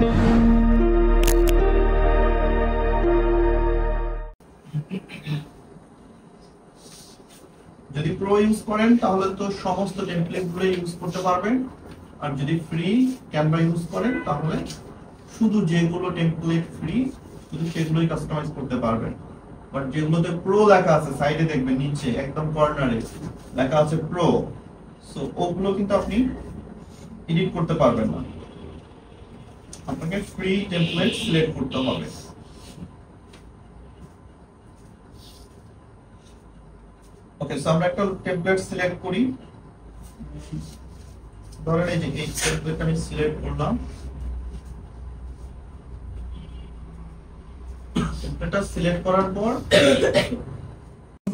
যদি pro use করেন তাহলে তো সমস্ত টেমপ্লেট গুলো ইউজ করতে পারবেন, আর যদি ফ্রি ক্যানভা ইউজ করেন তাহলে শুধু যেগুলো টেমপ্লেট ফ্রি শুধু সেগুলোই কাস্টমাইজ করতে পারবেন। বাট যেগুলোতে প্রো লেখা আছে সাইডে দেখবেন নিচে একদম কর্নারে লেখা আছে প্রো, সো ওগুলো কিন্তু আপনি এডিট করতে পারবেন না, আপনাকে ফ্রি টেমপ্লেট সিলেক্ট করতে হবে। ওকে, সো আমরা একটা টেমপ্লেট সিলেক্ট করি। ধরেন এই যে এই টেমপ্লেটটা আমি সিলেক্ট করলাম, টেমপ্লেটটা সিলেক্ট করার পর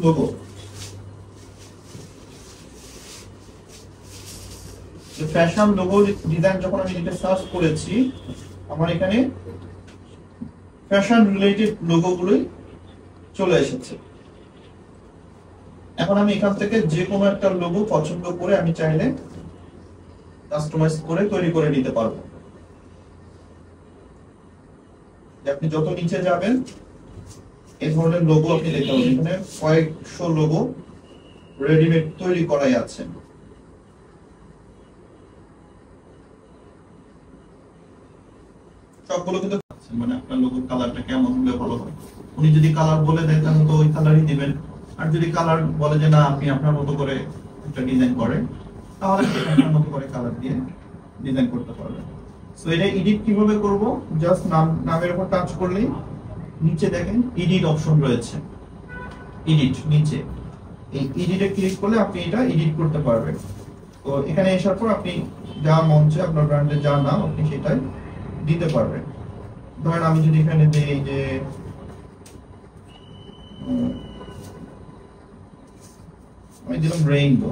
লোগো, ফ্যাশন লোগো ডিজাইন যখন আমি এটা সার্চ করেছি আমার এখানে ফ্যাশন রিলেটেড লোগো গুলোই চলে এসেছে। এখন আমি এখান থেকে যে কোনো একটা লোগো পছন্দ করে আমি চাইলে কাস্টমাইজ করে তৈরি করে নিতে পারবো। আপনি যত নিচে যাবেন এই ধরনের লোগো আপনি দেখতে পাবেন, এখানে কয়েকশো লোগো রেডিমেড তৈরি করাই আছে। সবগুলো কিন্তু মানে আপনার লোগোর কালারটা কেমন হলে ভালো হয়, উনি যদি কালার বলে দেন তাহলে তো ওই কালারই দিবেন, আর যদি কালার বলে যে না আপনি আপনার মতো করে একটা ডিজাইন করেন তাহলে আপনার মতো করে কালার দিয়ে ডিজাইন করতে পারবেন। সো এটা এডিট কিভাবে করব, জাস্ট নামের উপর টাচ করলেই নিচে দেখেন এডিট অপশন রয়েছে, এডিট নিচে এই এডিটে ক্লিক করলে আপনি এটা এডিট করতে পারবেন। তো এখানে আসার পর আপনি যা মন চায় আপনার ব্র্যান্ডের যা নাম আপনি সেটাই দিতে পারবেন। ধরেন আমি যদি এখানে দিই যে আমি দিলাম রেইনবো,